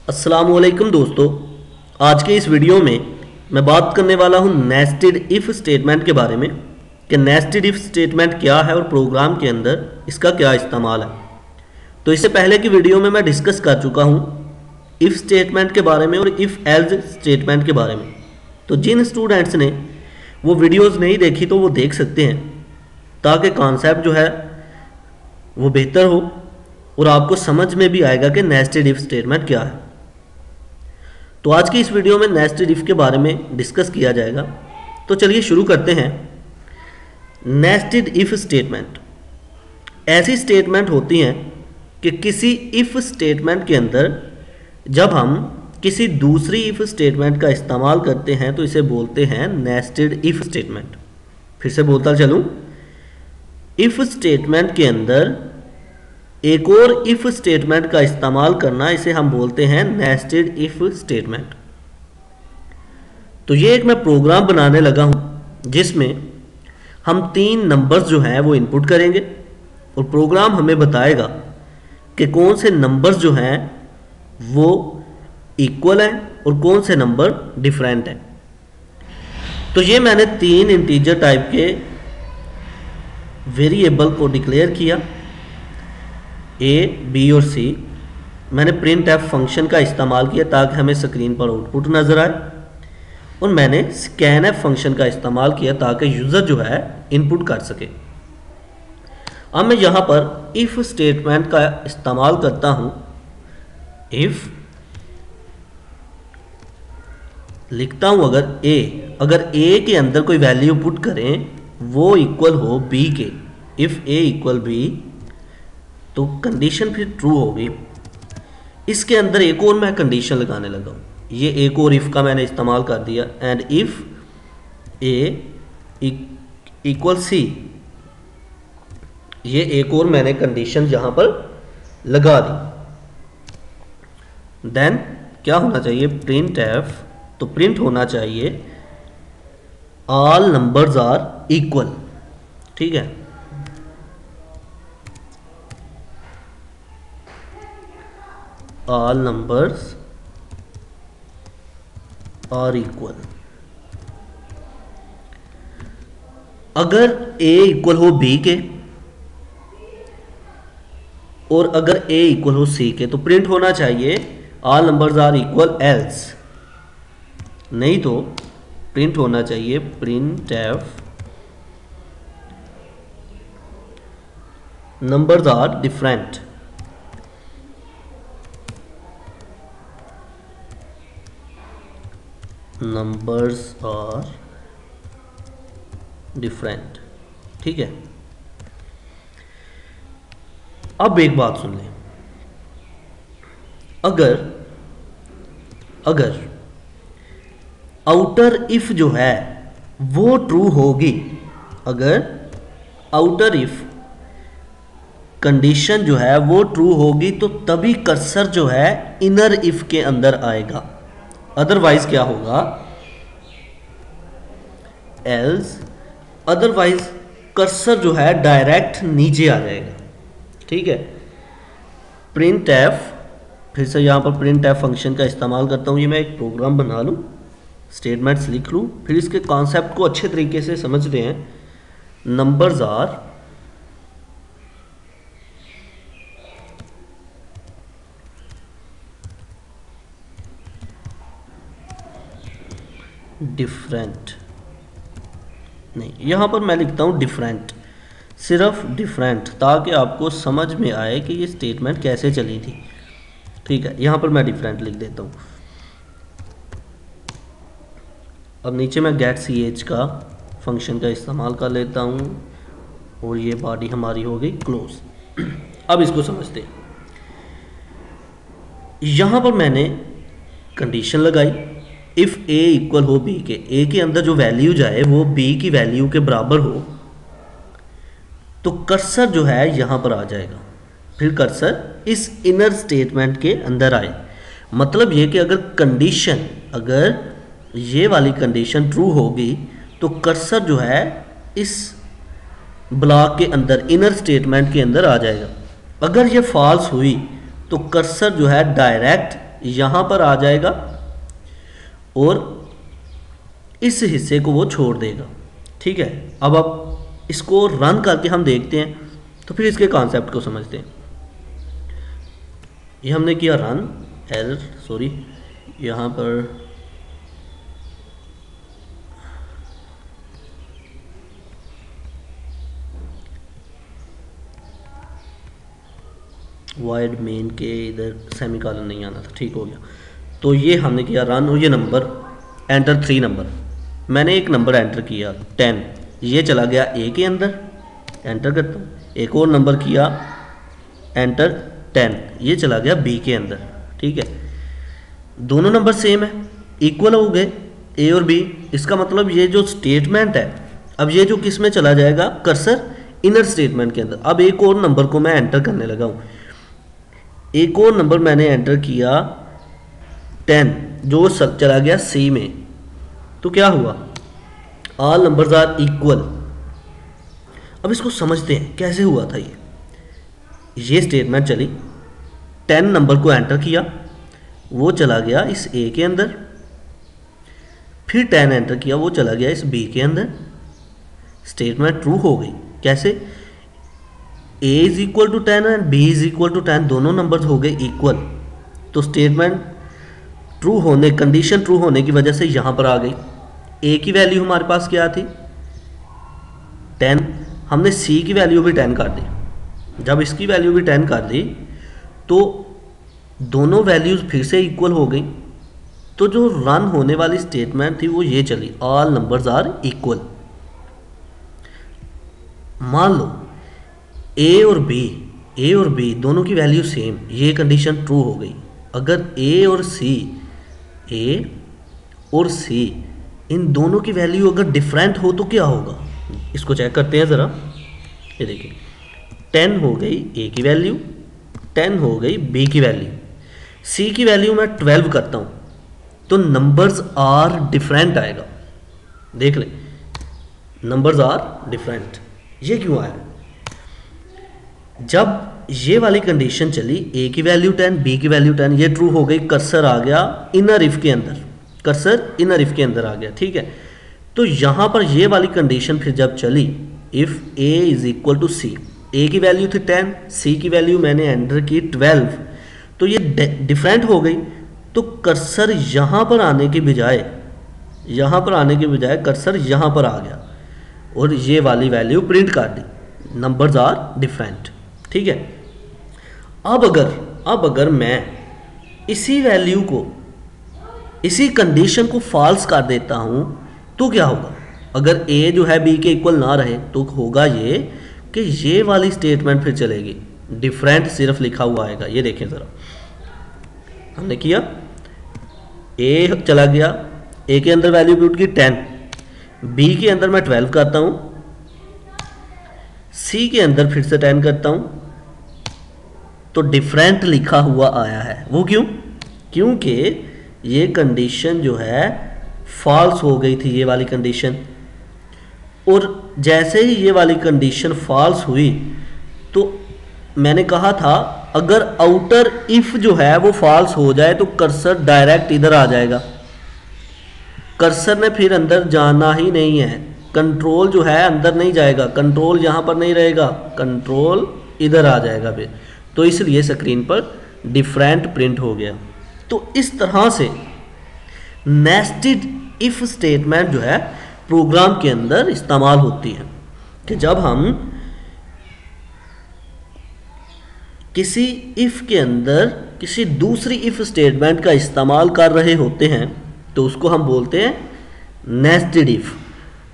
अस्सलामुअलैकुम दोस्तों, आज के इस वीडियो में मैं बात करने वाला हूं नेस्टेड इफ़ स्टेटमेंट के बारे में कि नेस्टेड इफ़ स्टेटमेंट क्या है और प्रोग्राम के अंदर इसका क्या इस्तेमाल है। तो इससे पहले की वीडियो में मैं डिस्कस कर चुका हूं इफ़ स्टेटमेंट के बारे में और इफ़ एल्स स्टेटमेंट के बारे में। तो जिन स्टूडेंट्स ने वो वीडियोज़ नहीं देखी तो वो देख सकते हैं, ताकि कॉन्सेप्ट जो है वो बेहतर हो और आपको समझ में भी आएगा कि नेस्टेड इफ़ स्टेटमेंट क्या है। तो आज की इस वीडियो में नेस्टेड इफ के बारे में डिस्कस किया जाएगा। तो चलिए शुरू करते हैं। नेस्टेड इफ स्टेटमेंट ऐसी स्टेटमेंट होती हैं कि किसी इफ स्टेटमेंट के अंदर जब हम किसी दूसरी इफ स्टेटमेंट का इस्तेमाल करते हैं तो इसे बोलते हैं नेस्टेड इफ स्टेटमेंट। फिर से बोलता चलूं, इफ स्टेटमेंट के अंदर एक और इफ स्टेटमेंट का इस्तेमाल करना, इसे हम बोलते हैं नेस्टेड इफ स्टेटमेंट। तो ये एक मैं प्रोग्राम बनाने लगा हूं जिसमें हम 3 नंबर्स जो हैं वो इनपुट करेंगे और प्रोग्राम हमें बताएगा कि कौन से नंबर्स जो हैं वो इक्वल हैं और कौन से नंबर डिफरेंट हैं। तो ये मैंने 3 इंटीजर टाइप के वेरिएबल को डिक्लेयर किया, ए, बी और सी। मैंने प्रिंट एफ फंक्शन का इस्तेमाल किया ताकि हमें स्क्रीन पर आउटपुट नज़र आए, और मैंने स्कैन एफ फंक्शन का इस्तेमाल किया ताकि यूज़र जो है इनपुट कर सके। अब मैं यहाँ पर इफ़ स्टेटमेंट का इस्तेमाल करता हूँ। इफ़ लिखता हूँ अगर ए के अंदर कोई वैल्यू पुट करें वो इक्वल हो बी के, इफ़ ए इक्वल बी, तो कंडीशन फिर ट्रू होगी। इसके अंदर एक और मैं कंडीशन लगाने लगा हूँ, ये एक और इफ़ का मैंने इस्तेमाल कर दिया। And if A equal C, ये एक और मैंने कंडीशन यहाँ पर लगा दी। देन क्या होना चाहिए, प्रिंट एफ, तो प्रिंट होना चाहिए ऑल नंबर्स आर इक्वल। ठीक है, all numbers are equal। अगर a इक्वल हो b के और अगर a इक्वल हो c के तो प्रिंट होना चाहिए all numbers are equal else, नहीं तो प्रिंट होना चाहिए print if numbers are different। Numbers are different. ठीक है, अब एक बात सुन लें, अगर आउटर इफ जो है वो ट्रू होगी, अगर आउटर इफ कंडीशन जो है वो ट्रू होगी तो तभी कर्सर जो है इनर इफ के अंदर आएगा। अदरवाइज क्या होगा, एल्स, अदरवाइज कर्सर जो है डायरेक्ट नीचे आ जाएगा। ठीक है, प्रिंट एफ, फिर से यहाँ पर प्रिंट एफ फंक्शन का इस्तेमाल करता हूँ। ये मैं एक प्रोग्राम बना लूँ, स्टेटमेंट्स लिख लूँ, फिर इसके कॉन्सेप्ट को अच्छे तरीके से समझ रहे हैं। नंबर्स आर डिफरेंट, नहीं, यहाँ पर मैं लिखता हूँ डिफरेंट, सिर्फ डिफरेंट, ताकि आपको समझ में आए कि ये स्टेटमेंट कैसे चली थी। ठीक है, यहाँ पर मैं डिफरेंट लिख देता हूँ। अब नीचे मैं गेट सी एच का फंक्शन का इस्तेमाल कर लेता हूँ और ये बॉडी हमारी हो गई क्लोज। अब इसको समझते हैं। यहाँ पर मैंने कंडीशन लगाई, इफ़ ए इक्वल हो बी के, ए के अंदर जो वैल्यू जाए वो बी की वैल्यू के बराबर हो तो कर्सर जो है यहाँ पर आ जाएगा, फिर कर्सर इस इनर स्टेटमेंट के अंदर आए। मतलब ये कि अगर ये वाली कंडीशन ट्रू होगी तो कर्सर जो है इस ब्लॉक के अंदर, इनर स्टेटमेंट के अंदर आ जाएगा। अगर ये फॉल्स हुई तो कर्सर जो है डायरेक्ट यहाँ पर आ जाएगा और इस हिस्से को वो छोड़ देगा। ठीक है, अब आप इसको रन करके हम देखते हैं तो फिर इसके कॉन्सेप्ट को समझते हैं। ये हमने किया रन, एरर सॉरी, यहाँ पर वाइड मेन के इधर सेमीकोलन नहीं आना था, ठीक हो गया। तो ये हमने किया रन और ये नंबर एंटर 3 नंबर, मैंने एक नंबर एंटर किया 10, ये चला गया ए के अंदर, एंटर करता हूँ। एक और नंबर किया एंटर 10, ये चला गया बी के अंदर। ठीक है, दोनों नंबर सेम है, इक्वल हो गए ए और बी। इसका मतलब ये जो स्टेटमेंट है, अब ये जो किस में चला जाएगा, कर्सर इनर स्टेटमेंट के अंदर। अब एक और नंबर को मैं एंटर करने लगा हूँ, एक और नंबर मैंने एंटर किया 10, जो चला गया सी में। तो क्या हुआ, ऑल नंबर्स आर इक्वल। अब इसको समझते हैं कैसे हुआ था। ये स्टेटमेंट चली, 10 नंबर को एंटर किया, वो चला गया इस ए के अंदर, फिर 10 एंटर किया, वो चला गया इस बी के अंदर। स्टेटमेंट ट्रू हो गई। कैसे, a is equal to 10 and b is equal to 10, दोनों नंबर्स हो गए इक्वल। तो स्टेटमेंट ट्रू होने, कंडीशन ट्रू होने की वजह से यहाँ पर आ गई। a की वैल्यू हमारे पास क्या थी 10, हमने c की वैल्यू भी 10 कर दी। जब इसकी वैल्यू भी 10 कर दी तो दोनों वैल्यूज फिर से इक्वल हो गई। तो जो रन होने वाली स्टेटमेंट थी वो ये चली, ऑल नंबर्स आर इक्वल। मान लो ए और बी दोनों की वैल्यू सेम, ये कंडीशन ट्रू हो गई। अगर ए और सी इन दोनों की वैल्यू अगर डिफरेंट हो तो क्या होगा, इसको चेक करते हैं ज़रा। ये देखिए 10 हो गई ए की वैल्यू, 10 हो गई बी की वैल्यू, सी की वैल्यू मैं 12 करता हूँ तो नंबर्स आर डिफरेंट आएगा। देख ले, नंबर्स आर डिफरेंट। ये क्यों आया, जब ये वाली कंडीशन चली, ए की वैल्यू 10 बी की वैल्यू 10, ये ट्रू हो गई, कर्सर आ गया इनर इफ के अंदर, कर्सर इनर इफ के अंदर आ गया। ठीक है, तो यहाँ पर ये वाली कंडीशन फिर जब चली, if A is equal to C, A की वैल्यू थी 10, सी की वैल्यू मैंने एंटर की 12, तो ये डिफरेंट हो गई। तो कर्सर यहाँ पर आने के बजाय कर्सर यहाँ पर आ गया और ये वाली वैल्यू प्रिंट कर दी, नंबर्स आर डिफरेंट। ठीक है, अब अगर मैं इसी वैल्यू को, इसी कंडीशन को फॉल्स कर देता हूं तो क्या होगा, अगर ए जो है बी के इक्वल ना रहे तो होगा ये कि ये वाली स्टेटमेंट फिर चलेगी, डिफरेंट सिर्फ लिखा हुआ आएगा। ये देखें ज़रा, हमने किया ए चला गया, ए के अंदर वैल्यू पुट की 10, बी के अंदर मैं 12 करता हूं, सी के अंदर फिर से 10 करता हूं, तो डिफरेंट लिखा हुआ आया है। वो क्यों, क्योंकि ये कंडीशन जो है फॉल्स हो गई थी, ये वाली कंडीशन। और जैसे ही ये वाली कंडीशन फॉल्स हुई तो मैंने कहा था अगर आउटर इफ जो है वो फॉल्स हो जाए तो कर्सर डायरेक्ट इधर आ जाएगा, कर्सर ने फिर अंदर जाना ही नहीं है, कंट्रोल जो है अंदर नहीं जाएगा, कंट्रोल यहाँ पर नहीं रहेगा, कंट्रोल इधर आ जाएगा फिर। तो इसलिए स्क्रीन पर डिफरेंट प्रिंट हो गया। तो इस तरह से नेस्टेड इफ स्टेटमेंट जो है प्रोग्राम के अंदर इस्तेमाल होती है कि जब हम किसी इफ के अंदर किसी दूसरी इफ स्टेटमेंट का इस्तेमाल कर रहे होते हैं तो उसको हम बोलते हैं नेस्टेड इफ।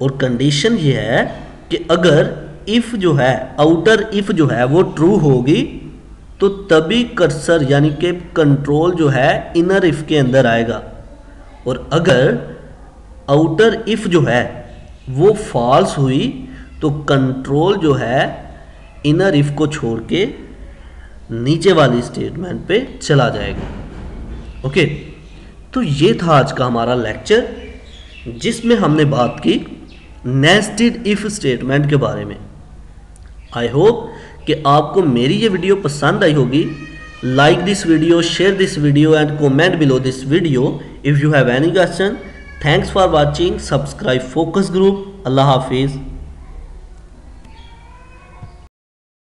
और कंडीशन ये है कि अगर इफ जो है, आउटर इफ जो है वो ट्रू होगी तो तभी कर्सर यानी कि कंट्रोल जो है इनर इफ के अंदर आएगा, और अगर आउटर इफ जो है वो फॉल्स हुई तो कंट्रोल जो है इनर इफ को छोड़ के नीचे वाली स्टेटमेंट पे चला जाएगा। ओके, तो ये था आज का हमारा लेक्चर जिसमें हमने बात की नेस्टेड इफ स्टेटमेंट के बारे में। आई होप कि आपको मेरी ये वीडियो पसंद आई होगी। like this video, share this video and comment below this video if you have any question. Thanks for watching. Subscribe focus group. Allah Hafiz.